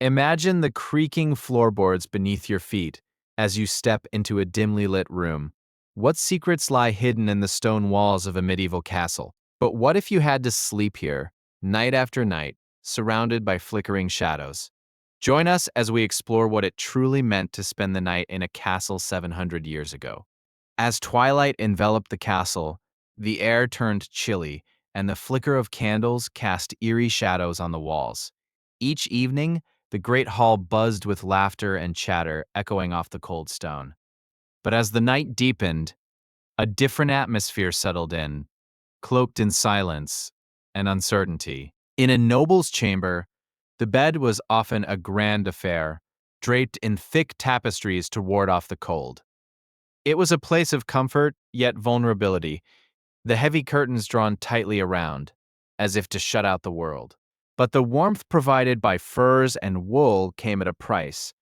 Imagine the creaking floorboards beneath your feet as you step into a dimly lit room. What secrets lie hidden in the stone walls of a medieval castle? But what if you had to sleep here, night after night, surrounded by flickering shadows? Join us as we explore what it truly meant to spend the night in a castle 700 years ago. As twilight enveloped the castle, the air turned chilly, and the flicker of candles cast eerie shadows on the walls. Each evening, the great hall buzzed with laughter and chatter echoing off the cold stone. But as the night deepened, a different atmosphere settled in, cloaked in silence and uncertainty. In a noble's chamber, the bed was often a grand affair, draped in thick tapestries to ward off the cold. It was a place of comfort, yet vulnerability, the heavy curtains drawn tightly around, as if to shut out the world. But the warmth provided by furs and wool came at a price,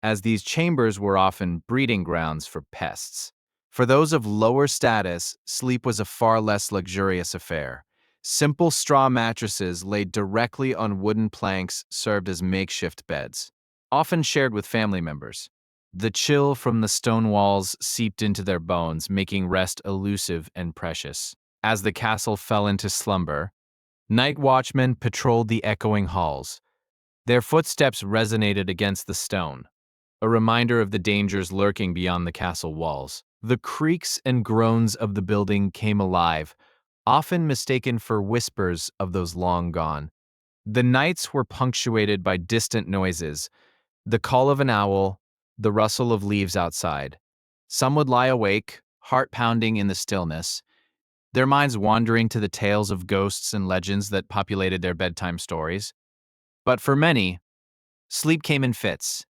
as these chambers were often breeding grounds for pests. For those of lower status, sleep was a far less luxurious affair. Simple straw mattresses laid directly on wooden planks served as makeshift beds, often shared with family members. The chill from the stone walls seeped into their bones, making rest elusive and precious. As the castle fell into slumber, night watchmen patrolled the echoing halls. Their footsteps resonated against the stone, a reminder of the dangers lurking beyond the castle walls. The creaks and groans of the building came alive, often mistaken for whispers of those long gone. The nights were punctuated by distant noises, the call of an owl, the rustle of leaves outside. Some would lie awake, heart pounding in the stillness, their minds wandering to the tales of ghosts and legends that populated their bedtime stories. But for many, sleep came in fits,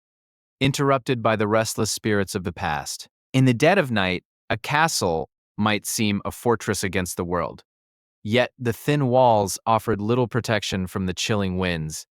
interrupted by the restless spirits of the past. In the dead of night, a castle might seem a fortress against the world, yet the thin walls offered little protection from the chilling winds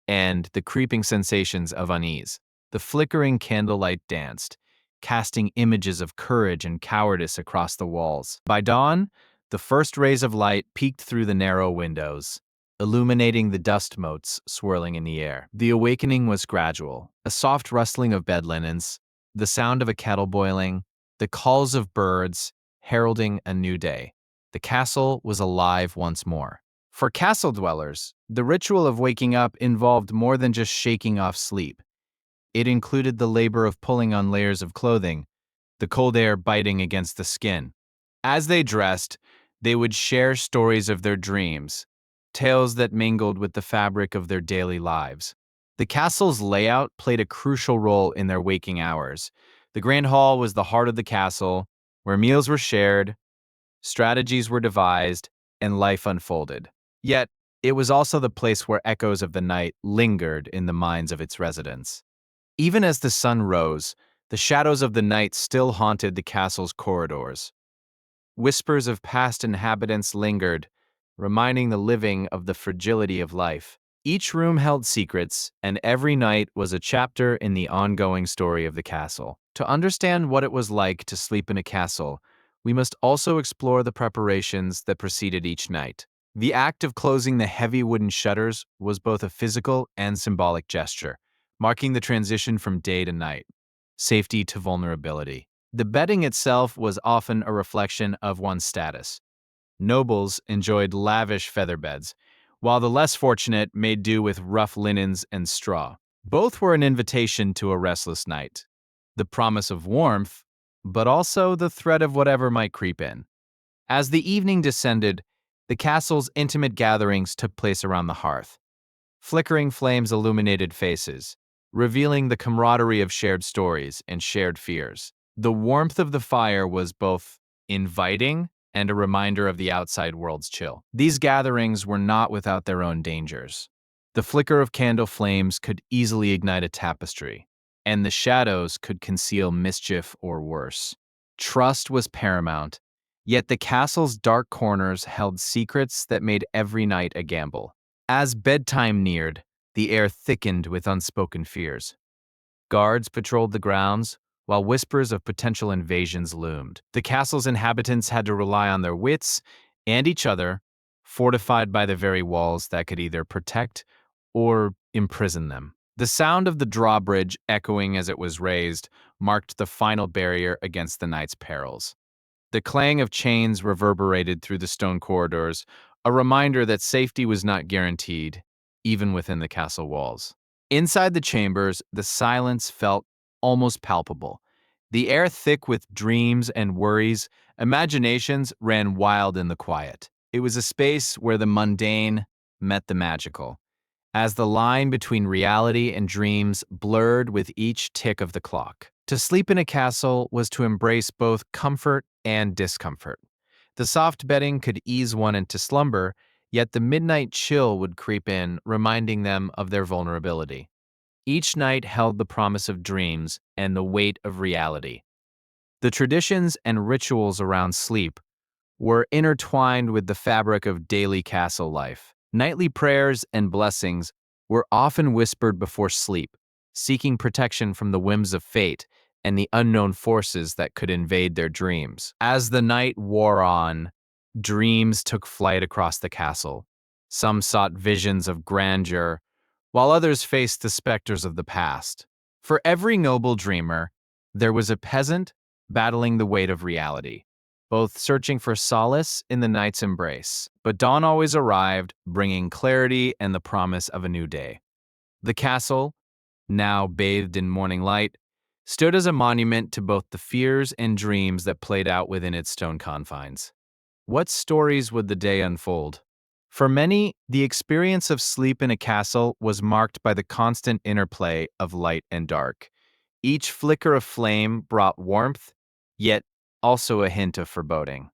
and the creeping sensations of unease. The flickering candlelight danced, casting images of courage and cowardice across the walls. By dawn, the first rays of light peeked through the narrow windows, illuminating the dust motes swirling in the air. The awakening was gradual, a soft rustling of bed linens, the sound of a kettle boiling, the calls of birds heralding a new day. The castle was alive once more. For castle dwellers, the ritual of waking up involved more than just shaking off sleep. It included the labor of pulling on layers of clothing, the cold air biting against the skin. As they dressed, they would share stories of their dreams, tales that mingled with the fabric of their daily lives. The castle's layout played a crucial role in their waking hours. The Grand Hall was the heart of the castle, where meals were shared, strategies were devised, and life unfolded. Yet, it was also the place where echoes of the night lingered in the minds of its residents. Even as the sun rose, the shadows of the night still haunted the castle's corridors. Whispers of past inhabitants lingered, reminding the living of the fragility of life. Each room held secrets, and every night was a chapter in the ongoing story of the castle. To understand what it was like to sleep in a castle, we must also explore the preparations that preceded each night. The act of closing the heavy wooden shutters was both a physical and symbolic gesture, marking the transition from day to night, safety to vulnerability. The bedding itself was often a reflection of one's status. Nobles enjoyed lavish feather beds, while the less fortunate made do with rough linens and straw. Both were an invitation to a restless night, the promise of warmth, but also the threat of whatever might creep in. As the evening descended, the castle's intimate gatherings took place around the hearth. Flickering flames illuminated faces, revealing the camaraderie of shared stories and shared fears. The warmth of the fire was both inviting and a reminder of the outside world's chill. These gatherings were not without their own dangers. The flicker of candle flames could easily ignite a tapestry, and the shadows could conceal mischief or worse. Trust was paramount, yet the castle's dark corners held secrets that made every night a gamble. As bedtime neared, the air thickened with unspoken fears. Guards patrolled the grounds, while whispers of potential invasions loomed. The castle's inhabitants had to rely on their wits and each other, fortified by the very walls that could either protect or imprison them. The sound of the drawbridge echoing as it was raised marked the final barrier against the night's perils. The clang of chains reverberated through the stone corridors, a reminder that safety was not guaranteed, even within the castle walls. Inside the chambers, the silence felt almost palpable. The air thick with dreams and worries, imaginations ran wild in the quiet. It was a space where the mundane met the magical, as the line between reality and dreams blurred with each tick of the clock. To sleep in a castle was to embrace both comfort and discomfort. The soft bedding could ease one into slumber, yet the midnight chill would creep in, reminding them of their vulnerability. Each night held the promise of dreams and the weight of reality. The traditions and rituals around sleep were intertwined with the fabric of daily castle life. Nightly prayers and blessings were often whispered before sleep, seeking protection from the whims of fate and the unknown forces that could invade their dreams. As the night wore on, dreams took flight across the castle. Some sought visions of grandeur, while others faced the specters of the past. For every noble dreamer, there was a peasant battling the weight of reality, both searching for solace in the night's embrace. But dawn always arrived, bringing clarity and the promise of a new day. The castle, now bathed in morning light, stood as a monument to both the fears and dreams that played out within its stone confines. What stories would the day unfold? For many, the experience of sleep in a castle was marked by the constant interplay of light and dark. Each flicker of flame brought warmth, yet also a hint of foreboding.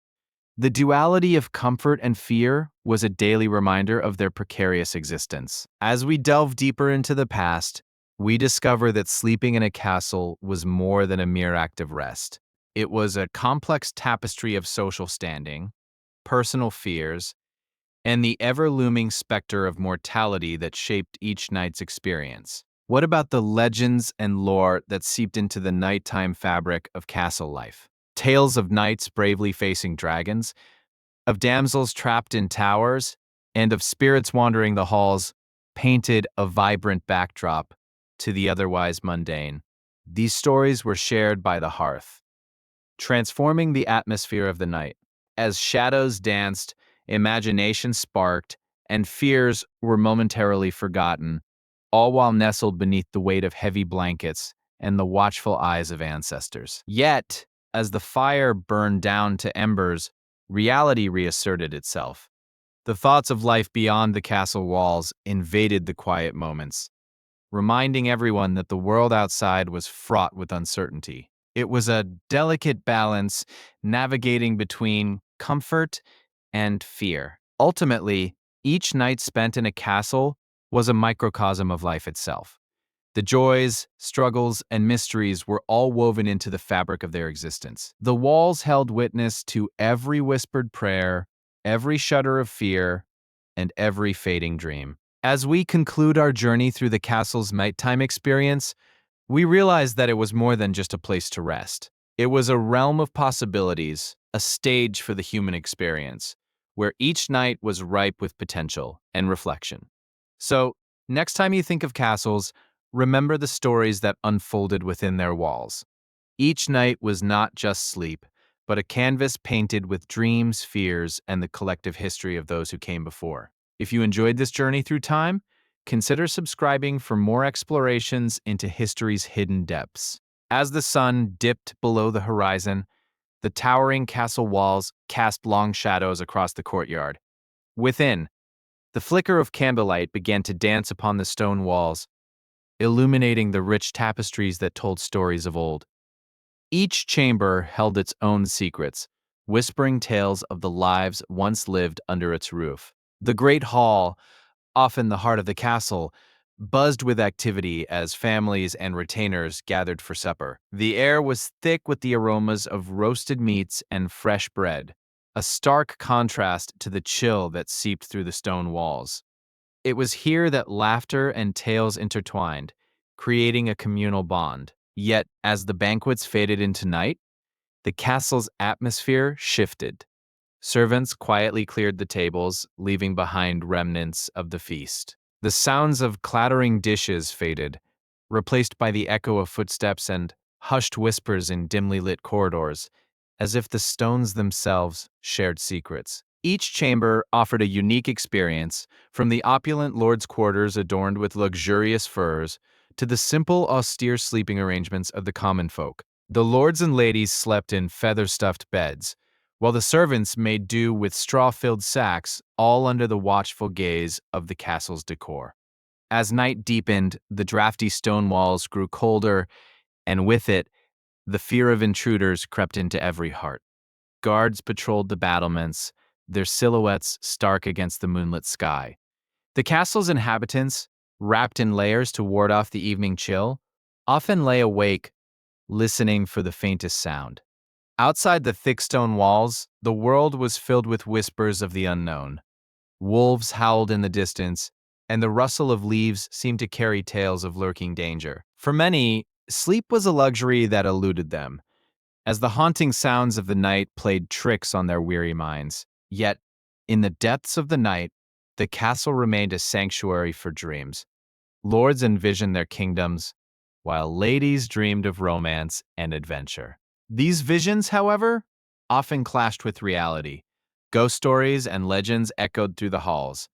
The duality of comfort and fear was a daily reminder of their precarious existence. As we delve deeper into the past, we discover that sleeping in a castle was more than a mere act of rest. It was a complex tapestry of social standing, personal fears, and the ever-looming specter of mortality that shaped each night's experience. What about the legends and lore that seeped into the nighttime fabric of castle life? Tales of knights bravely facing dragons, of damsels trapped in towers, and of spirits wandering the halls painted a vibrant backdrop to the otherwise mundane. These stories were shared by the hearth, transforming the atmosphere of the night. As shadows danced, imagination sparked, and fears were momentarily forgotten, all while nestled beneath the weight of heavy blankets and the watchful eyes of ancestors. Yet, as the fire burned down to embers, reality reasserted itself. The thoughts of life beyond the castle walls invaded the quiet moments, reminding everyone that the world outside was fraught with uncertainty. It was a delicate balance, navigating between comfort and fear. Ultimately, each night spent in a castle was a microcosm of life itself. The joys, struggles, and mysteries were all woven into the fabric of their existence. The walls held witness to every whispered prayer, every shudder of fear, and every fading dream. As we conclude our journey through the castle's nighttime experience, we realize that it was more than just a place to rest. It was a realm of possibilities, a stage for the human experience, where each night was ripe with potential and reflection. So, next time you think of castles, remember the stories that unfolded within their walls. Each night was not just sleep, but a canvas painted with dreams, fears, and the collective history of those who came before. If you enjoyed this journey through time, consider subscribing for more explorations into history's hidden depths. As the sun dipped below the horizon, the towering castle walls cast long shadows across the courtyard. Within, the flicker of candlelight began to dance upon the stone walls, illuminating the rich tapestries that told stories of old. Each chamber held its own secrets, whispering tales of the lives once lived under its roof. The great hall, often the heart of the castle, buzzed with activity as families and retainers gathered for supper. The air was thick with the aromas of roasted meats and fresh bread, a stark contrast to the chill that seeped through the stone walls. It was here that laughter and tales intertwined, creating a communal bond. Yet, as the banquets faded into night, the castle's atmosphere shifted. Servants quietly cleared the tables, leaving behind remnants of the feast. The sounds of clattering dishes faded, replaced by the echo of footsteps and hushed whispers in dimly lit corridors, as if the stones themselves shared secrets. Each chamber offered a unique experience, from the opulent lord's quarters adorned with luxurious furs to the simple, austere sleeping arrangements of the common folk. The lords and ladies slept in feather-stuffed beds, while the servants made do with straw-filled sacks, all under the watchful gaze of the castle's decor. As night deepened, the drafty stone walls grew colder, and with it, the fear of intruders crept into every heart. Guards patrolled the battlements, their silhouettes stark against the moonlit sky. The castle's inhabitants, wrapped in layers to ward off the evening chill, often lay awake, listening for the faintest sound. Outside the thick stone walls, the world was filled with whispers of the unknown. Wolves howled in the distance, and the rustle of leaves seemed to carry tales of lurking danger. For many, sleep was a luxury that eluded them, as the haunting sounds of the night played tricks on their weary minds. Yet, in the depths of the night, the castle remained a sanctuary for dreams. Lords envisioned their kingdoms, while ladies dreamed of romance and adventure. These visions, however, often clashed with reality. Ghost stories and legends echoed through the halls,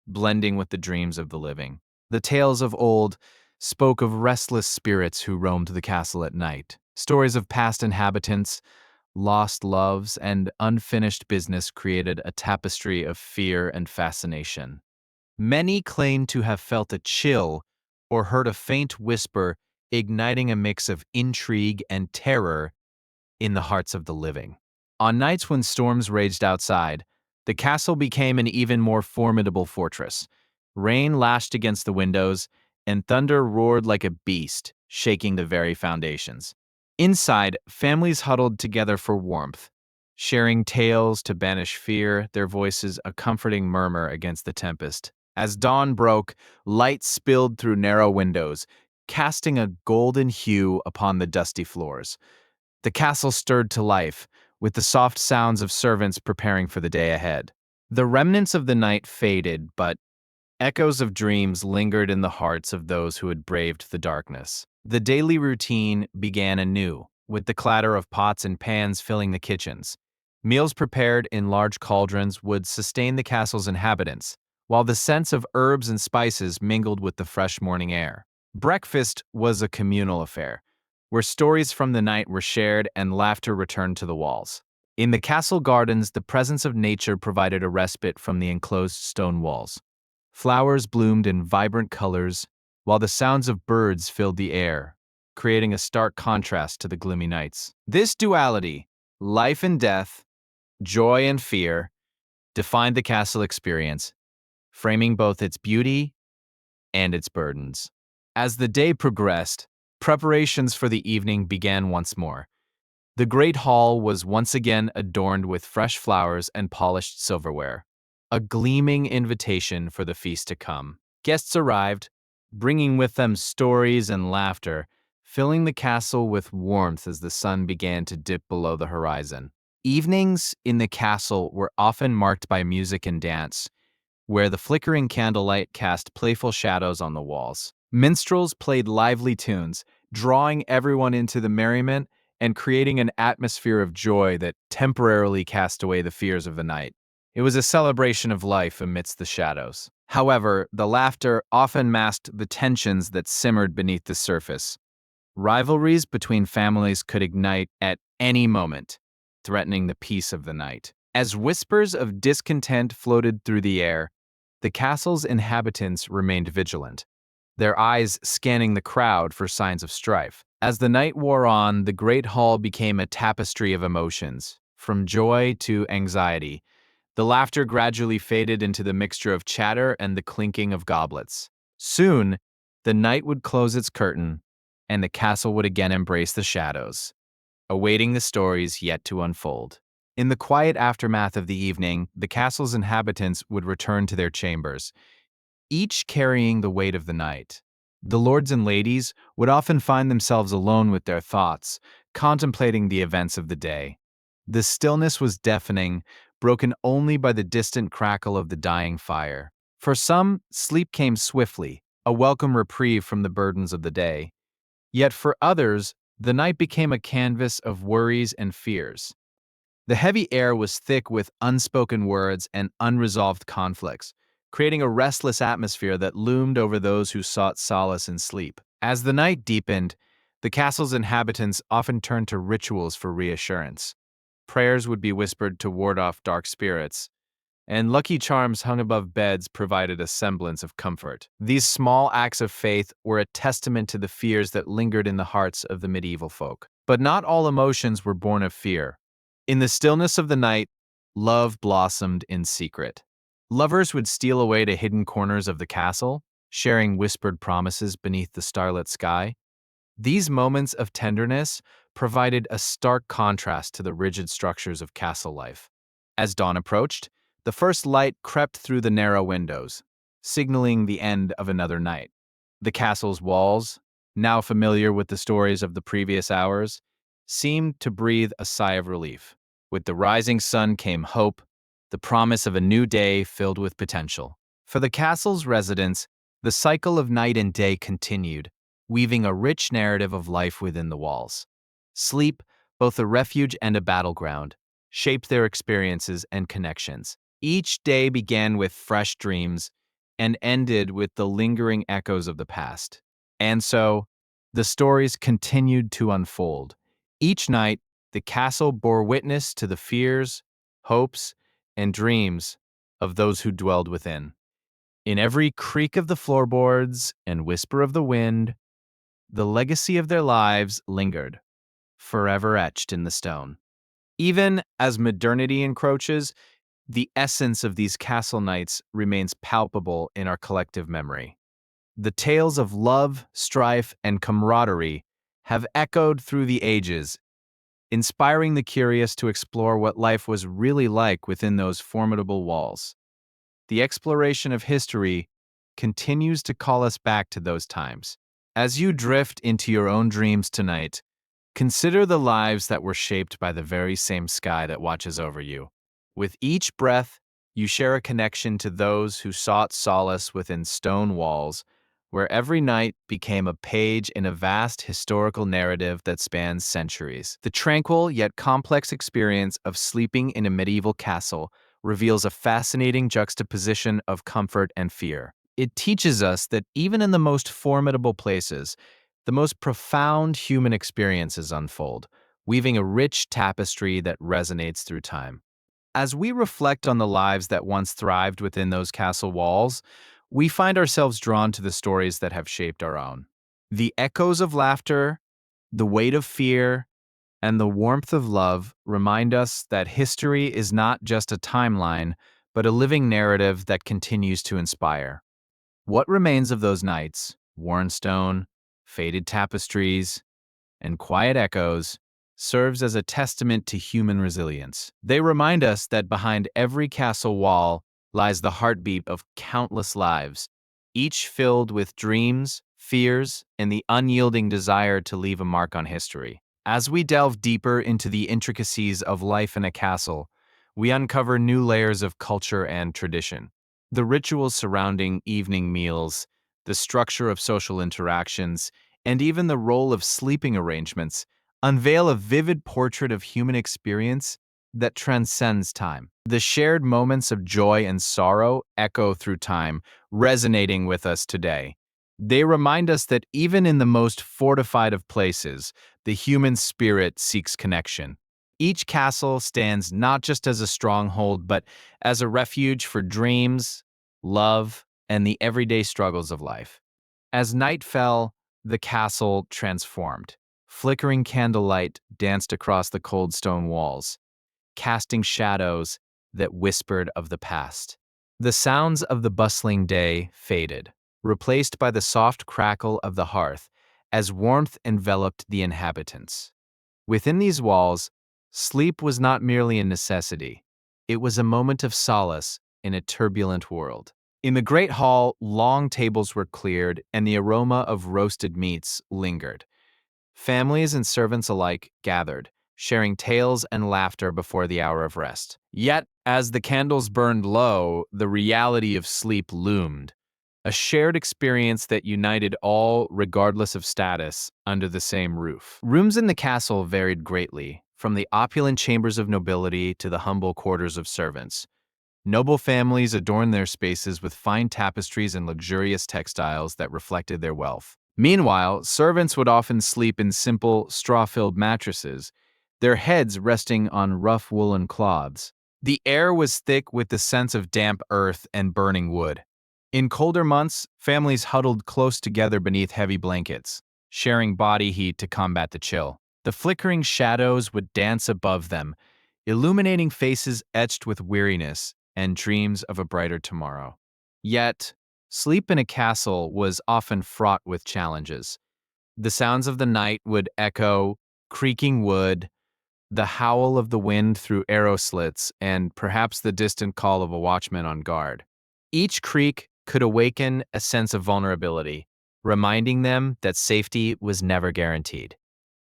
blending with the dreams of the living. The tales of old spoke of restless spirits who roamed the castle at night. Stories of past inhabitants, lost loves, and unfinished business created a tapestry of fear and fascination. Many claimed to have felt a chill or heard a faint whisper, igniting a mix of intrigue and terror in the hearts of the living. On nights when storms raged outside, the castle became an even more formidable fortress. Rain lashed against the windows, and thunder roared like a beast, shaking the very foundations. Inside, families huddled together for warmth, sharing tales to banish fear, their voices a comforting murmur against the tempest. As dawn broke, light spilled through narrow windows, casting a golden hue upon the dusty floors. The castle stirred to life, with the soft sounds of servants preparing for the day ahead. The remnants of the night faded, but echoes of dreams lingered in the hearts of those who had braved the darkness. The daily routine began anew, with the clatter of pots and pans filling the kitchens. Meals prepared in large cauldrons would sustain the castle's inhabitants, while the scents of herbs and spices mingled with the fresh morning air. Breakfast was a communal affair, where stories from the night were shared and laughter returned to the walls. In the castle gardens, the presence of nature provided a respite from the enclosed stone walls. Flowers bloomed in vibrant colors, while the sounds of birds filled the air, creating a stark contrast to the gloomy nights. This duality, life and death, joy and fear, defined the castle experience, framing both its beauty and its burdens. As the day progressed, preparations for the evening began once more. The great hall was once again adorned with fresh flowers and polished silverware, a gleaming invitation for the feast to come. Guests arrived, bringing with them stories and laughter, filling the castle with warmth as the sun began to dip below the horizon. Evenings in the castle were often marked by music and dance, where the flickering candlelight cast playful shadows on the walls. Minstrels played lively tunes, drawing everyone into the merriment and creating an atmosphere of joy that temporarily cast away the fears of the night. It was a celebration of life amidst the shadows. However, the laughter often masked the tensions that simmered beneath the surface. Rivalries between families could ignite at any moment, threatening the peace of the night. As whispers of discontent floated through the air, the castle's inhabitants remained vigilant, their eyes scanning the crowd for signs of strife. As the night wore on, the great hall became a tapestry of emotions, from joy to anxiety. The laughter gradually faded into the mixture of chatter and the clinking of goblets. Soon, the night would close its curtain, and the castle would again embrace the shadows, awaiting the stories yet to unfold. In the quiet aftermath of the evening, the castle's inhabitants would return to their chambers, each carrying the weight of the night. The lords and ladies would often find themselves alone with their thoughts, contemplating the events of the day. The stillness was deafening, broken only by the distant crackle of the dying fire. For some, sleep came swiftly, a welcome reprieve from the burdens of the day. Yet for others, the night became a canvas of worries and fears. The heavy air was thick with unspoken words and unresolved conflicts, creating a restless atmosphere that loomed over those who sought solace in sleep. As the night deepened, the castle's inhabitants often turned to rituals for reassurance. Prayers would be whispered to ward off dark spirits, and lucky charms hung above beds provided a semblance of comfort. These small acts of faith were a testament to the fears that lingered in the hearts of the medieval folk. But not all emotions were born of fear. In the stillness of the night, love blossomed in secret. Lovers would steal away to hidden corners of the castle, sharing whispered promises beneath the starlit sky. These moments of tenderness provided a stark contrast to the rigid structures of castle life. As dawn approached, the first light crept through the narrow windows, signaling the end of another night. The castle's walls, now familiar with the stories of the previous hours, seemed to breathe a sigh of relief. With the rising sun came hope, the promise of a new day filled with potential. For the castle's residents, the cycle of night and day continued, weaving a rich narrative of life within the walls. Sleep, both a refuge and a battleground, shaped their experiences and connections. Each day began with fresh dreams and ended with the lingering echoes of the past. And so, the stories continued to unfold. Each night, the castle bore witness to the fears, hopes, and dreams of those who dwelled within. In every creak of the floorboards and whisper of the wind, the legacy of their lives lingered, forever etched in the stone. Even as modernity encroaches, the essence of these castle nights remains palpable in our collective memory. The tales of love, strife, and camaraderie have echoed through the ages, inspiring the curious to explore what life was really like within those formidable walls. The exploration of history continues to call us back to those times. As you drift into your own dreams tonight, consider the lives that were shaped by the very same sky that watches over you. With each breath, you share a connection to those who sought solace within stone walls, where every night became a page in a vast historical narrative that spans centuries. The tranquil yet complex experience of sleeping in a medieval castle reveals a fascinating juxtaposition of comfort and fear. It teaches us that even in the most formidable places, the most profound human experiences unfold, weaving a rich tapestry that resonates through time. As we reflect on the lives that once thrived within those castle walls, we find ourselves drawn to the stories that have shaped our own. The echoes of laughter, the weight of fear, and the warmth of love remind us that history is not just a timeline, but a living narrative that continues to inspire. What remains of those nights, worn stone, faded tapestries, and quiet echoes, serves as a testament to human resilience. They remind us that behind every castle wall lies the heartbeat of countless lives, each filled with dreams, fears, and the unyielding desire to leave a mark on history. As we delve deeper into the intricacies of life in a castle, we uncover new layers of culture and tradition. The rituals surrounding evening meals, the structure of social interactions, and even the role of sleeping arrangements unveil a vivid portrait of human experience that transcends time. The shared moments of joy and sorrow echo through time, resonating with us today. They remind us that even in the most fortified of places, the human spirit seeks connection. Each castle stands not just as a stronghold, but as a refuge for dreams, love, and the everyday struggles of life. As night fell, the castle transformed. Flickering candlelight danced across the cold stone walls, casting shadows that whispered of the past. The sounds of the bustling day faded, replaced by the soft crackle of the hearth as warmth enveloped the inhabitants. Within these walls, sleep was not merely a necessity, it was a moment of solace in a turbulent world. In the great hall, long tables were cleared and the aroma of roasted meats lingered. Families and servants alike gathered, sharing tales and laughter before the hour of rest. Yet, As the candles burned low, the reality of sleep loomed, a shared experience that united all, regardless of status, under the same roof. Rooms in the castle varied greatly, from the opulent chambers of nobility to the humble quarters of servants. Noble families adorned their spaces with fine tapestries and luxurious textiles that reflected their wealth. Meanwhile, servants would often sleep in simple, straw-filled mattresses, their heads resting on rough woolen cloths. The air was thick with the sense of damp earth and burning wood. In colder months, families huddled close together beneath heavy blankets, sharing body heat to combat the chill. The flickering shadows would dance above them, illuminating faces etched with weariness and dreams of a brighter tomorrow. Yet, sleep in a castle was often fraught with challenges. The sounds of the night would echo, creaking wood, the howl of the wind through arrow slits, and perhaps the distant call of a watchman on guard. Each creak could awaken a sense of vulnerability, reminding them that safety was never guaranteed.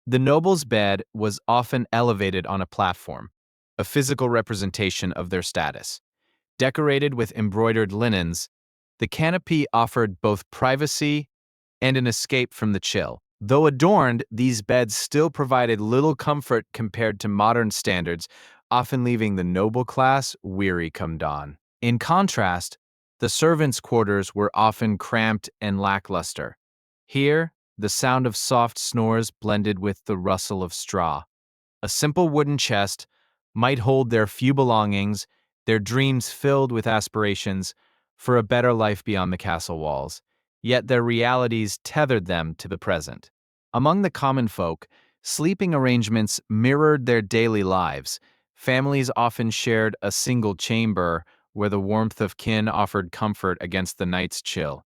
The noble's bed was often elevated on a platform, a physical representation of their status. Decorated with embroidered linens, the canopy offered both privacy and an escape from the chill. Though adorned, these beds still provided little comfort compared to modern standards, often leaving the noble class weary come dawn. In contrast, the servants' quarters were often cramped and lackluster. Here, the sound of soft snores blended with the rustle of straw. A simple wooden chest might hold their few belongings, their dreams filled with aspirations for a better life beyond the castle walls, yet their realities tethered them to the present. Among the common folk, sleeping arrangements mirrored their daily lives. Families often shared a single chamber where the warmth of kin offered comfort against the night's chill.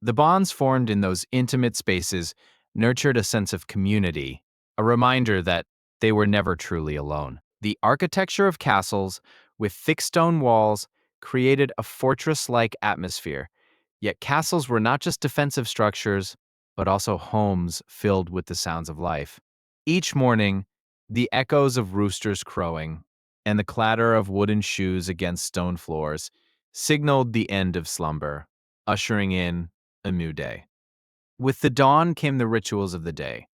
The bonds formed in those intimate spaces nurtured a sense of community, a reminder that they were never truly alone. The architecture of castles, with thick stone walls, created a fortress-like atmosphere. Yet castles were not just defensive structures, but also homes filled with the sounds of life. Each morning, the echoes of roosters crowing and the clatter of wooden shoes against stone floors signaled the end of slumber, ushering in a new day. With the dawn came the rituals of the day.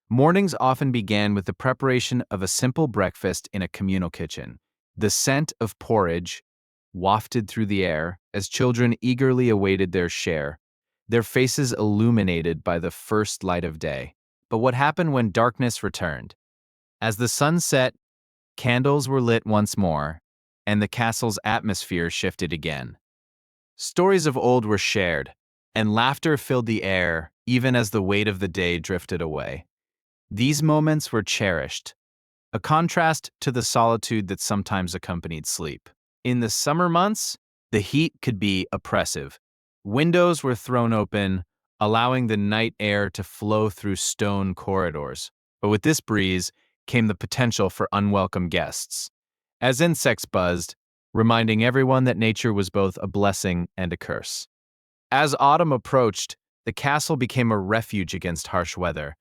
Mornings often began with the preparation of a simple breakfast in a communal kitchen. The scent of porridge wafted through the air as children eagerly awaited their share, their faces illuminated by the first light of day. But what happened when darkness returned? As the sun set, candles were lit once more, and the castle's atmosphere shifted again. Stories of old were shared, and laughter filled the air even as the weight of the day drifted away. These moments were cherished, a contrast to the solitude that sometimes accompanied sleep. In the summer months, the heat could be oppressive. Windows were thrown open, allowing the night air to flow through stone corridors. But with this breeze came the potential for unwelcome guests, as insects buzzed, reminding everyone that nature was both a blessing and a curse. As autumn approached, the castle became a refuge against harsh weather.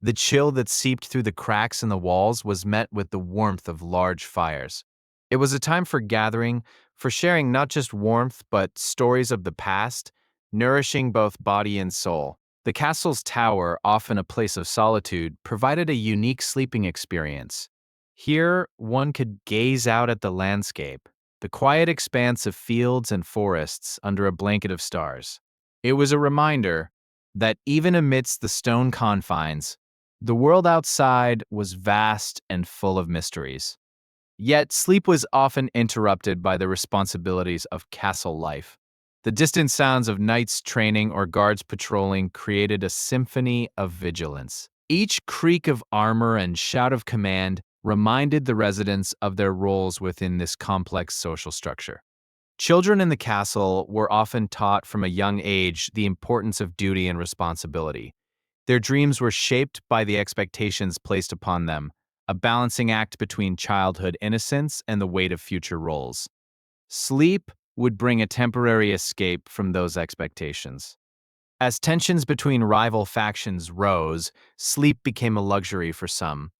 The chill that seeped through the cracks in the walls was met with the warmth of large fires. It was a time for gathering, for sharing not just warmth but stories of the past, nourishing both body and soul. The castle's tower, often a place of solitude, provided a unique sleeping experience. Here, one could gaze out at the landscape, the quiet expanse of fields and forests under a blanket of stars. It was a reminder that even amidst the stone confines, the world outside was vast and full of mysteries. Yet sleep was often interrupted by the responsibilities of castle life. The distant sounds of knights training or guards patrolling created a symphony of vigilance. Each creak of armor and shout of command reminded the residents of their roles within this complex social structure. Children in the castle were often taught from a young age the importance of duty and responsibility. Their dreams were shaped by the expectations placed upon them, a balancing act between childhood innocence and the weight of future roles. Sleep would bring a temporary escape from those expectations. As tensions between rival factions rose, sleep became a luxury for some.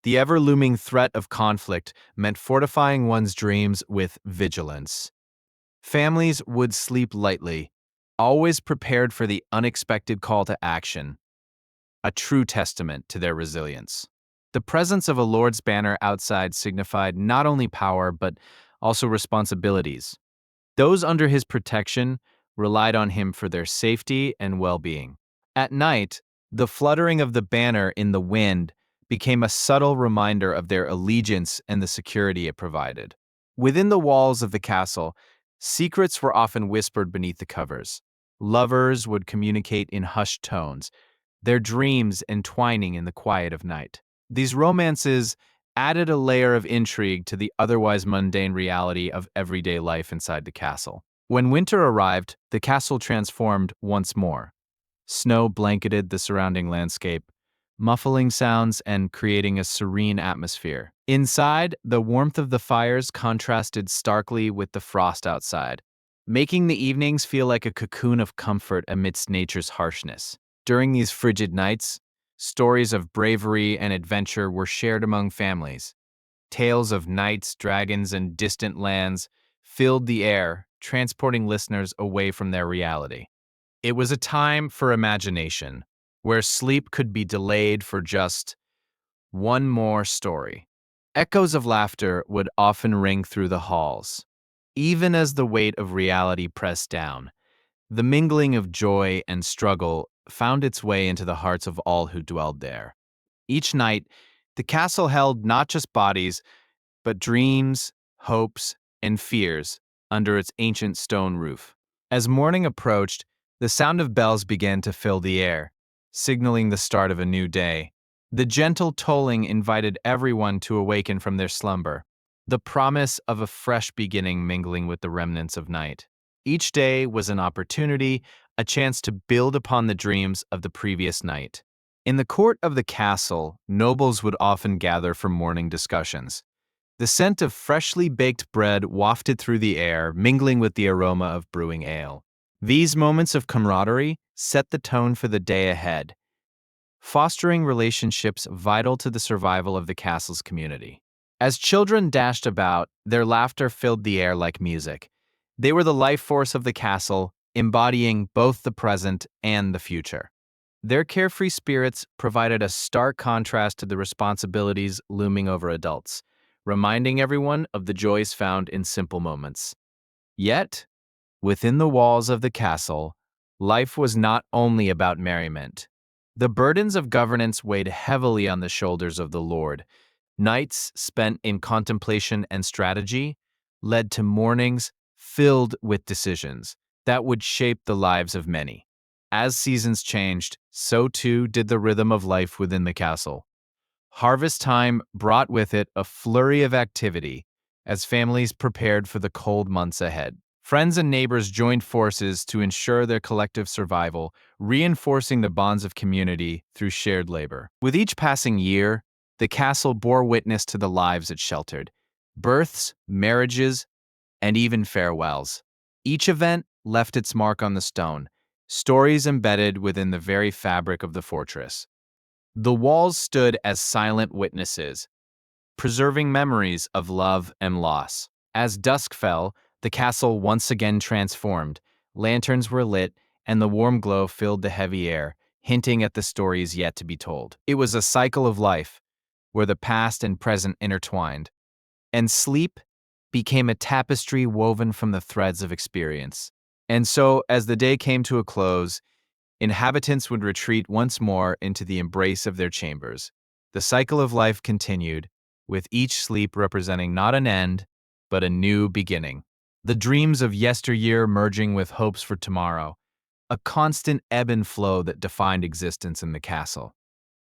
The ever-looming threat of conflict meant fortifying one's dreams with vigilance. Families would sleep lightly, always prepared for the unexpected call to action, a true testament to their resilience. The presence of a Lord's banner outside signified not only power but also responsibilities. Those under his protection relied on him for their safety and well-being. At night, the fluttering of the banner in the wind became a subtle reminder of their allegiance and the security it provided. Within the walls of the castle, secrets were often whispered beneath the covers. Lovers would communicate in hushed tones, their dreams entwining in the quiet of night. These romances added a layer of intrigue to the otherwise mundane reality of everyday life inside the castle. When winter arrived, the castle transformed once more. Snow blanketed the surrounding landscape, muffling sounds and creating a serene atmosphere. Inside, the warmth of the fires contrasted starkly with the frost outside, making the evenings feel like a cocoon of comfort amidst nature's harshness. During these frigid nights, stories of bravery and adventure were shared among families. Tales of knights, dragons, and distant lands filled the air, transporting listeners away from their reality. It was a time for imagination, where sleep could be delayed for just one more story. Echoes of laughter would often ring through the halls. Even as the weight of reality pressed down, the mingling of joy and struggle found its way into the hearts of all who dwelled there. Each night, the castle held not just bodies, but dreams, hopes, and fears under its ancient stone roof. As morning approached, the sound of bells began to fill the air, signaling the start of a new day. The gentle tolling invited everyone to awaken from their slumber, the promise of a fresh beginning mingling with the remnants of night. Each day was an opportunity, a chance to build upon the dreams of the previous night. In the court of the castle, nobles would often gather for morning discussions. The scent of freshly baked bread wafted through the air, mingling with the aroma of brewing ale. These moments of camaraderie set the tone for the day ahead, fostering relationships vital to the survival of the castle's community. As children dashed about, their laughter filled the air like music. They were the life force of the castle, embodying both the present and the future. Their carefree spirits provided a stark contrast to the responsibilities looming over adults, reminding everyone of the joys found in simple moments. Yet, within the walls of the castle, life was not only about merriment. The burdens of governance weighed heavily on the shoulders of the Lord. Nights spent in contemplation and strategy led to mornings filled with decisions that would shape the lives of many. As seasons changed, so too did the rhythm of life within the castle. Harvest time brought with it a flurry of activity as families prepared for the cold months ahead. Friends and neighbors joined forces to ensure their collective survival, reinforcing the bonds of community through shared labor. With each passing year, the castle bore witness to the lives it sheltered: births, marriages, and even farewells. Each event left its mark on the stone, stories embedded within the very fabric of the fortress. The walls stood as silent witnesses, preserving memories of love and loss. As dusk fell, the castle once again transformed. Lanterns were lit, and the warm glow filled the heavy air, hinting at the stories yet to be told. It was a cycle of life, where the past and present intertwined, and sleep became a tapestry woven from the threads of experience. And so, as the day came to a close, inhabitants would retreat once more into the embrace of their chambers. The cycle of life continued, with each sleep representing not an end, but a new beginning. The dreams of yesteryear merging with hopes for tomorrow, a constant ebb and flow that defined existence in the castle.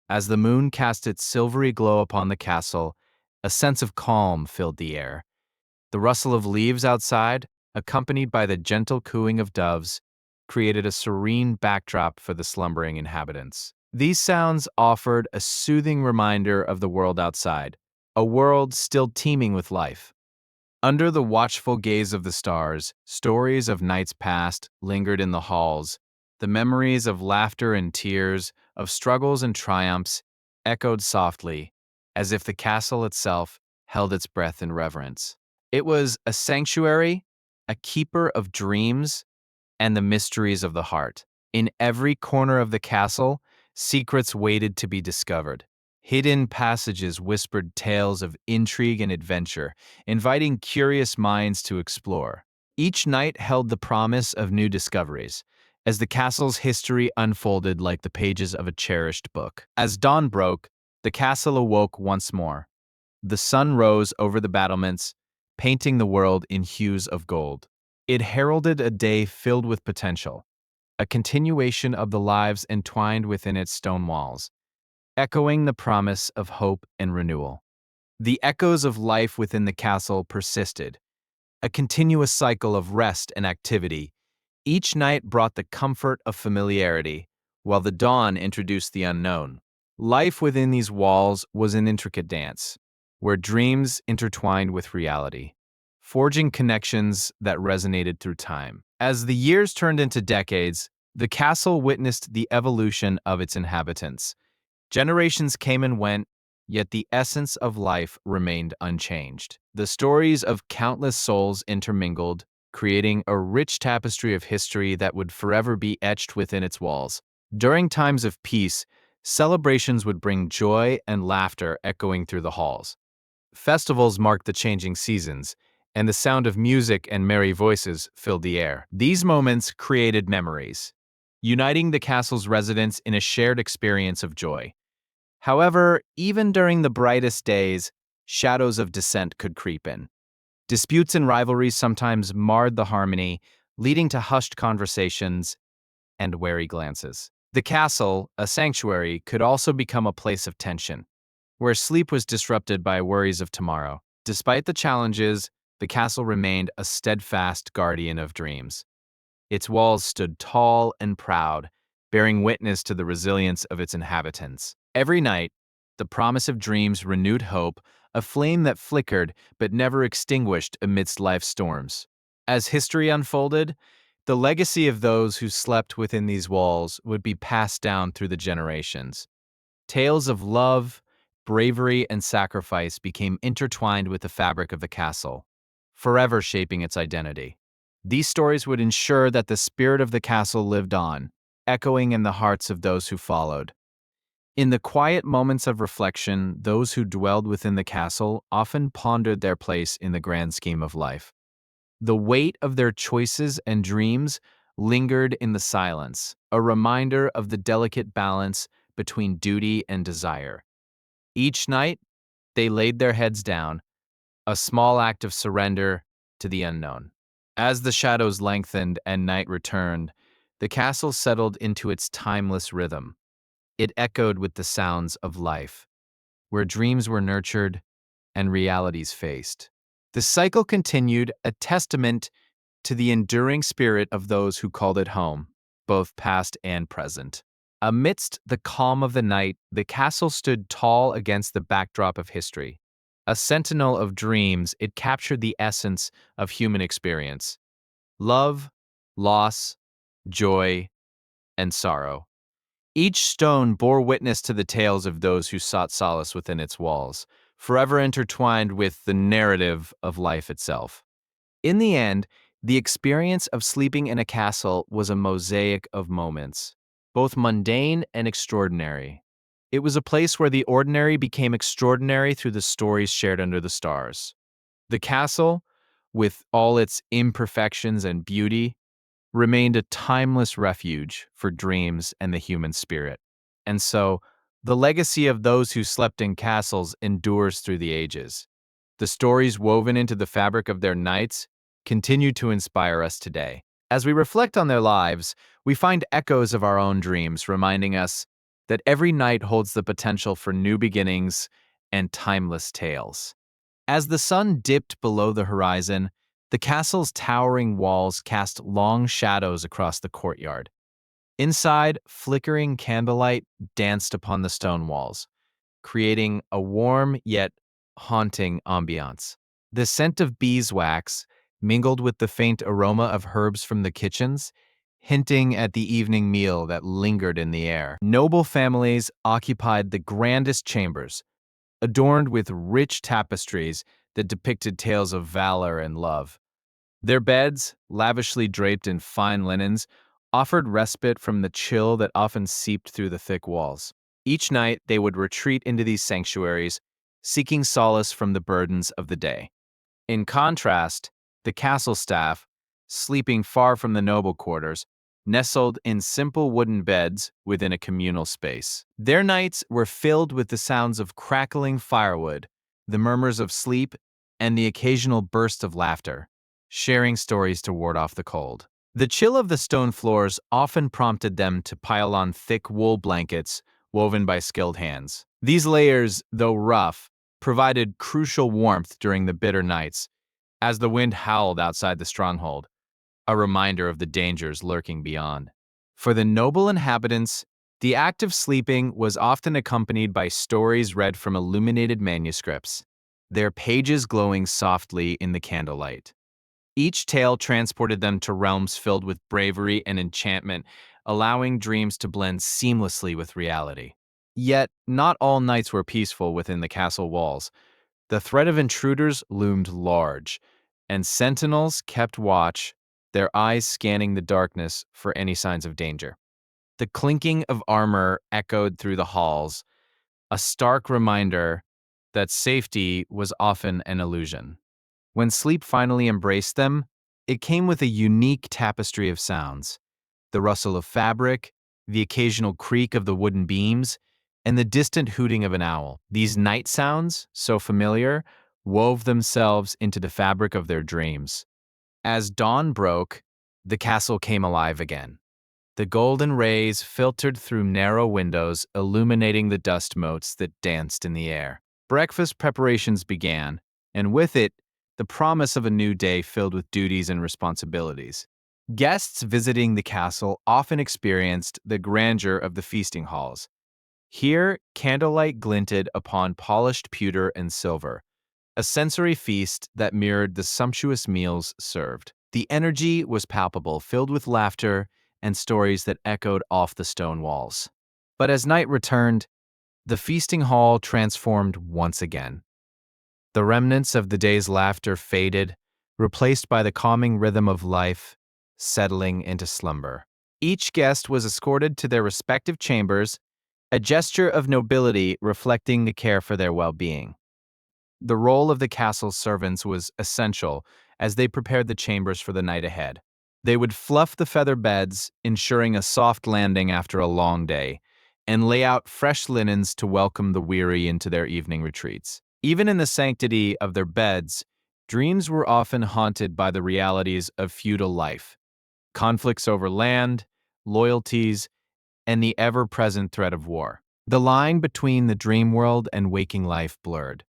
As the moon cast its silvery glow upon the castle, a sense of calm filled the air. The rustle of leaves outside, accompanied by the gentle cooing of doves, created a serene backdrop for the slumbering inhabitants. These sounds offered a soothing reminder of the world outside, a world still teeming with life. Under the watchful gaze of the stars, stories of nights past lingered in the halls. The memories of laughter and tears, of struggles and triumphs, echoed softly, as if the castle itself held its breath in reverence. It was a sanctuary, a keeper of dreams, and the mysteries of the heart. In every corner of the castle, secrets waited to be discovered. Hidden passages whispered tales of intrigue and adventure, inviting curious minds to explore. Each night held the promise of new discoveries, as the castle's history unfolded like the pages of a cherished book. As dawn broke, the castle awoke once more. The sun rose over the battlements, painting the world in hues of gold. It heralded a day filled with potential, a continuation of the lives entwined within its stone walls, echoing the promise of hope and renewal. The echoes of life within the castle persisted, a continuous cycle of rest and activity. Each night brought the comfort of familiarity, while the dawn introduced the unknown. Life within these walls was an intricate dance, where dreams intertwined with reality, forging connections that resonated through time. As the years turned into decades, the castle witnessed the evolution of its inhabitants. Generations came and went, yet the essence of life remained unchanged. The stories of countless souls intermingled, creating a rich tapestry of history that would forever be etched within its walls. During times of peace, celebrations would bring joy and laughter echoing through the halls. Festivals marked the changing seasons, and the sound of music and merry voices filled the air. These moments created memories, uniting the castle's residents in a shared experience of joy. However, even during the brightest days, shadows of dissent could creep in. Disputes and rivalries sometimes marred the harmony, leading to hushed conversations and wary glances. The castle, a sanctuary, could also become a place of tension, where sleep was disrupted by worries of tomorrow. Despite the challenges, the castle remained a steadfast guardian of dreams. Its walls stood tall and proud, bearing witness to the resilience of its inhabitants. Every night, the promise of dreams renewed hope, a flame that flickered but never extinguished amidst life's storms. As history unfolded, the legacy of those who slept within these walls would be passed down through the generations. Tales of love, bravery, and sacrifice became intertwined with the fabric of the castle, forever shaping its identity. These stories would ensure that the spirit of the castle lived on, echoing in the hearts of those who followed. In the quiet moments of reflection, those who dwelled within the castle often pondered their place in the grand scheme of life. The weight of their choices and dreams lingered in the silence, a reminder of the delicate balance between duty and desire. Each night, they laid their heads down, a small act of surrender to the unknown. As the shadows lengthened and night returned, the castle settled into its timeless rhythm. It echoed with the sounds of life, where dreams were nurtured and realities faced. The cycle continued, a testament to the enduring spirit of those who called it home, both past and present. Amidst the calm of the night, the castle stood tall against the backdrop of history. A sentinel of dreams, it captured the essence of human experience: love, loss, joy, and sorrow. Each stone bore witness to the tales of those who sought solace within its walls, forever intertwined with the narrative of life itself. In the end, the experience of sleeping in a castle was a mosaic of moments, both mundane and extraordinary. It was a place where the ordinary became extraordinary through the stories shared under the stars. The castle, with all its imperfections and beauty, remained a timeless refuge for dreams and the human spirit. And so, the legacy of those who slept in castles endures through the ages. The stories woven into the fabric of their nights continue to inspire us today. As we reflect on their lives, we find echoes of our own dreams, reminding us that every night holds the potential for new beginnings and timeless tales. As the sun dipped below the horizon, the castle's towering walls cast long shadows across the courtyard. Inside, flickering candlelight danced upon the stone walls, creating a warm yet haunting ambiance. The scent of beeswax mingled with the faint aroma of herbs from the kitchens, hinting at the evening meal that lingered in the air. Noble families occupied the grandest chambers, adorned with rich tapestries that depicted tales of valor and love. Their beds, lavishly draped in fine linens, offered respite from the chill that often seeped through the thick walls. Each night, they would retreat into these sanctuaries, seeking solace from the burdens of the day. In contrast, the castle staff, sleeping far from the noble quarters, nestled in simple wooden beds within a communal space. Their nights were filled with the sounds of crackling firewood, the murmurs of sleep, and the occasional burst of laughter, sharing stories to ward off the cold. The chill of the stone floors often prompted them to pile on thick wool blankets woven by skilled hands. These layers, though rough, provided crucial warmth during the bitter nights, as the wind howled outside the stronghold, a reminder of the dangers lurking beyond. For the noble inhabitants, the act of sleeping was often accompanied by stories read from illuminated manuscripts, their pages glowing softly in the candlelight. Each tale transported them to realms filled with bravery and enchantment, allowing dreams to blend seamlessly with reality. Yet, not all nights were peaceful within the castle walls. The threat of intruders loomed large, and sentinels kept watch, their eyes scanning the darkness for any signs of danger. The clinking of armor echoed through the halls, a stark reminder that safety was often an illusion. When sleep finally embraced them, it came with a unique tapestry of sounds: the rustle of fabric, the occasional creak of the wooden beams, and the distant hooting of an owl. These night sounds, so familiar, wove themselves into the fabric of their dreams. As dawn broke, the castle came alive again. The golden rays filtered through narrow windows, illuminating the dust motes that danced in the air. Breakfast preparations began, and with it, the promise of a new day filled with duties and responsibilities. Guests visiting the castle often experienced the grandeur of the feasting halls. Here, candlelight glinted upon polished pewter and silver, a sensory feast that mirrored the sumptuous meals served. The energy was palpable, filled with laughter and stories that echoed off the stone walls. But as night returned, the feasting hall transformed once again. The remnants of the day's laughter faded, replaced by the calming rhythm of life settling into slumber. Each guest was escorted to their respective chambers, a gesture of nobility reflecting the care for their well-being. The role of the castle's servants was essential as they prepared the chambers for the night ahead. They would fluff the feather beds, ensuring a soft landing after a long day, and lay out fresh linens to welcome the weary into their evening retreats. Even in the sanctity of their beds, dreams were often haunted by the realities of feudal life: conflicts over land, loyalties, and the ever-present threat of war. The line between the dream world and waking life blurred,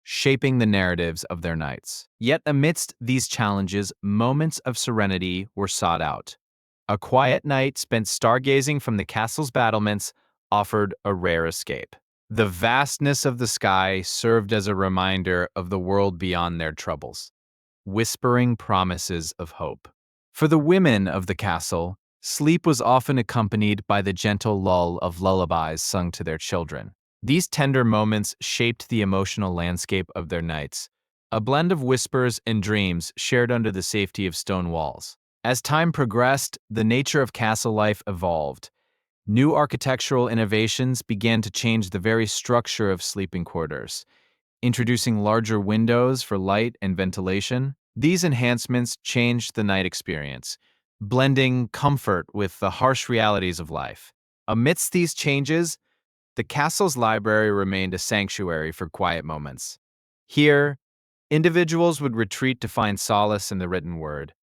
shaping the narratives of their nights. Yet amidst these challenges, moments of serenity were sought out. A quiet night spent stargazing from the castle's battlements offered a rare escape. The vastness of the sky served as a reminder of the world beyond their troubles, whispering promises of hope. For the women of the castle, sleep was often accompanied by the gentle lull of lullabies sung to their children. These tender moments shaped the emotional landscape of their nights, a blend of whispers and dreams shared under the safety of stone walls. As time progressed, the nature of castle life evolved. New architectural innovations began to change the very structure of sleeping quarters, introducing larger windows for light and ventilation. These enhancements changed the night experience, blending comfort with the harsh realities of life. Amidst these changes, the castle's library remained a sanctuary for quiet moments. Here, individuals would retreat to find solace in the written word,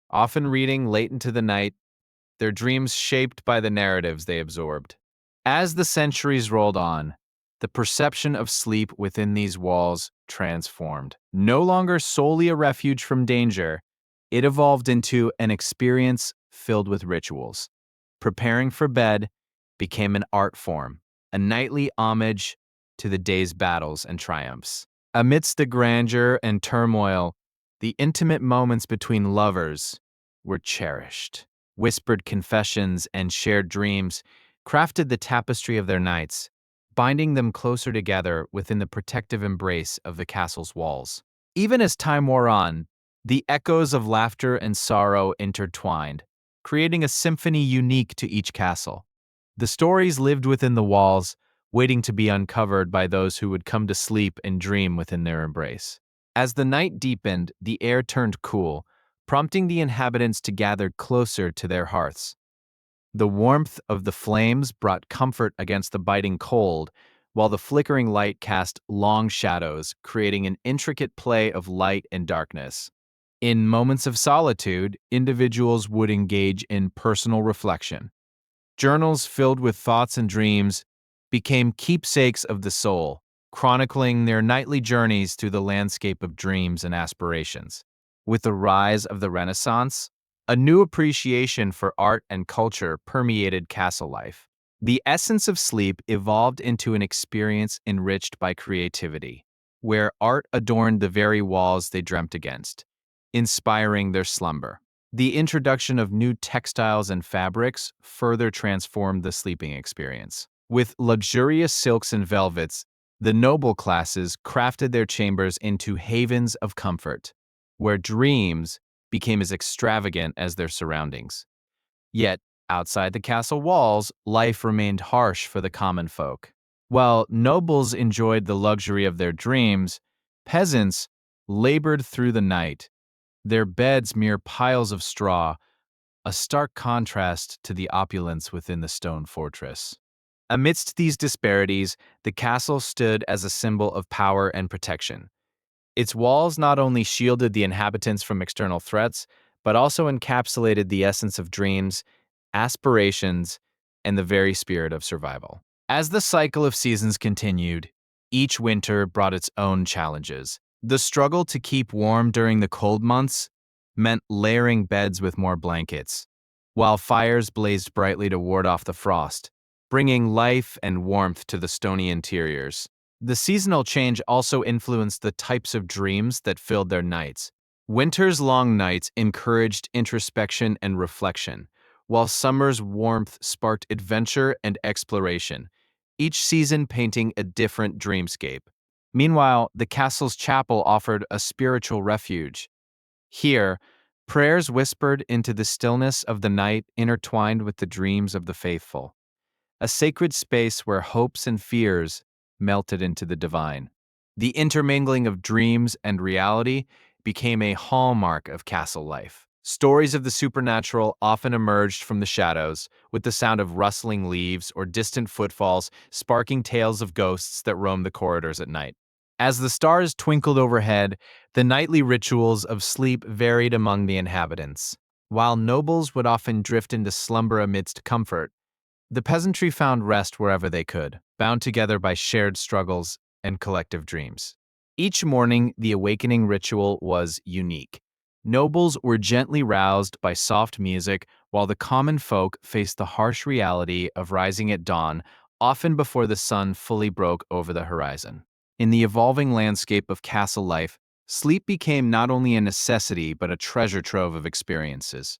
often reading late into the night, their dreams shaped by the narratives they absorbed. As the centuries rolled on, the perception of sleep within these walls transformed. No longer solely a refuge from danger, it evolved into an experience filled with rituals. Preparing for bed became an art form, a nightly homage to the day's battles and triumphs. Amidst the grandeur and turmoil, the intimate moments between lovers were cherished. Whispered confessions and shared dreams crafted the tapestry of their nights, binding them closer together within the protective embrace of the castle's walls. Even as time wore on, the echoes of laughter and sorrow intertwined, creating a symphony unique to each castle. The stories lived within the walls, waiting to be uncovered by those who would come to sleep and dream within their embrace. As the night deepened, the air turned cool, prompting the inhabitants to gather closer to their hearths. The warmth of the flames brought comfort against the biting cold, while the flickering light cast long shadows, creating an intricate play of light and darkness. In moments of solitude, individuals would engage in personal reflection. Journals filled with thoughts and dreams became keepsakes of the soul, chronicling their nightly journeys through the landscape of dreams and aspirations. With the rise of the Renaissance, a new appreciation for art and culture permeated castle life. The essence of sleep evolved into an experience enriched by creativity, where art adorned the very walls they dreamt against, inspiring their slumber. The introduction of new textiles and fabrics further transformed the sleeping experience. With luxurious silks and velvets, the noble classes crafted their chambers into havens of comfort, where dreams became as extravagant as their surroundings. Yet, outside the castle walls, life remained harsh for the common folk. While nobles enjoyed the luxury of their dreams, peasants labored through the night, their beds mere piles of straw, a stark contrast to the opulence within the stone fortress. Amidst these disparities, the castle stood as a symbol of power and protection. Its walls not only shielded the inhabitants from external threats, but also encapsulated the essence of dreams, aspirations, and the very spirit of survival. As the cycle of seasons continued, each winter brought its own challenges. The struggle to keep warm during the cold months meant layering beds with more blankets, while fires blazed brightly to ward off the frost, bringing life and warmth to the stony interiors. The seasonal change also influenced the types of dreams that filled their nights. Winter's long nights encouraged introspection and reflection, while summer's warmth sparked adventure and exploration, each season painting a different dreamscape. Meanwhile, the castle's chapel offered a spiritual refuge. Here, prayers whispered into the stillness of the night intertwined with the dreams of the faithful, a sacred space where hopes and fears melted into the divine. The intermingling of dreams and reality became a hallmark of castle life. Stories of the supernatural often emerged from the shadows, with the sound of rustling leaves or distant footfalls sparking tales of ghosts that roamed the corridors at night. As the stars twinkled overhead, the nightly rituals of sleep varied among the inhabitants. While nobles would often drift into slumber amidst comfort, the peasantry found rest wherever they could, bound together by shared struggles and collective dreams. Each morning, the awakening ritual was unique. Nobles were gently roused by soft music, while the common folk faced the harsh reality of rising at dawn, often before the sun fully broke over the horizon. In the evolving landscape of castle life, sleep became not only a necessity but a treasure trove of experiences.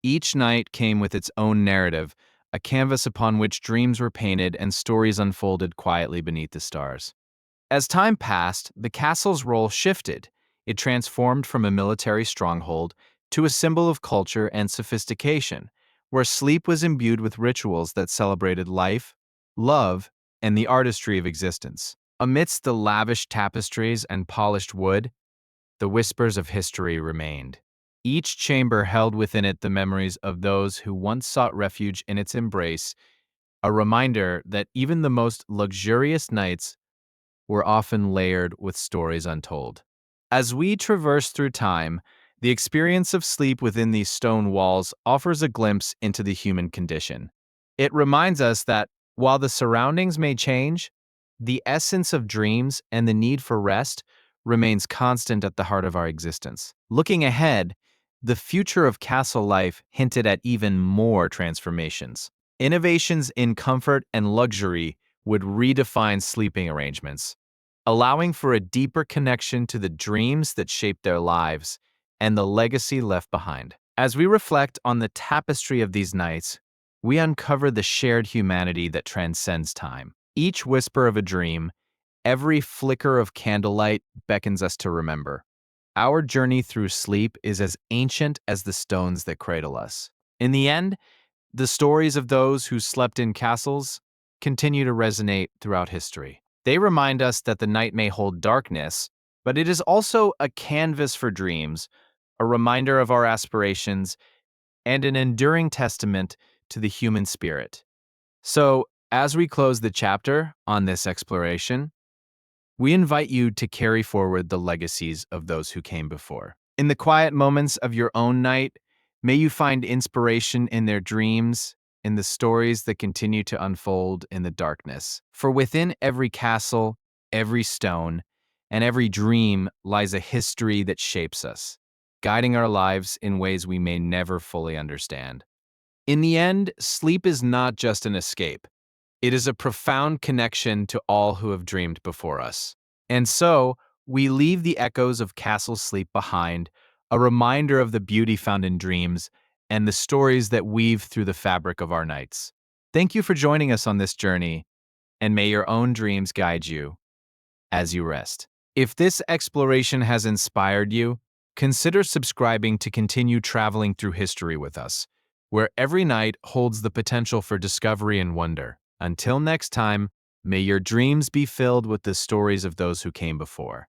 Each night came with its own narrative, a canvas upon which dreams were painted and stories unfolded quietly beneath the stars. As time passed, the castle's role shifted. It transformed from a military stronghold to a symbol of culture and sophistication, where sleep was imbued with rituals that celebrated life, love, and the artistry of existence. Amidst the lavish tapestries and polished wood, the whispers of history remained. Each chamber held within it the memories of those who once sought refuge in its embrace, a reminder that even the most luxurious nights were often layered with stories untold. As we traverse through time, the experience of sleep within these stone walls offers a glimpse into the human condition. It reminds us that while the surroundings may change, the essence of dreams and the need for rest remains constant at the heart of our existence. Looking ahead, the future of castle life hinted at even more transformations. Innovations in comfort and luxury would redefine sleeping arrangements, allowing for a deeper connection to the dreams that shaped their lives and the legacy left behind. As we reflect on the tapestry of these nights, we uncover the shared humanity that transcends time. Each whisper of a dream, every flicker of candlelight beckons us to remember. Our journey through sleep is as ancient as the stones that cradle us. In the end, the stories of those who slept in castles continue to resonate throughout history. They remind us that the night may hold darkness, but it is also a canvas for dreams, a reminder of our aspirations, and an enduring testament to the human spirit. So, as we close the chapter on this exploration, we invite you to carry forward the legacies of those who came before. In the quiet moments of your own night, may you find inspiration in their dreams, in the stories that continue to unfold in the darkness. For within every castle, every stone, and every dream lies a history that shapes us, guiding our lives in ways we may never fully understand. In the end, sleep is not just an escape. It is a profound connection to all who have dreamed before us. And so, we leave the echoes of castle sleep behind, a reminder of the beauty found in dreams and the stories that weave through the fabric of our nights. Thank you for joining us on this journey, and may your own dreams guide you as you rest. If this exploration has inspired you, consider subscribing to continue traveling through history with us, where every night holds the potential for discovery and wonder. Until next time, may your dreams be filled with the stories of those who came before.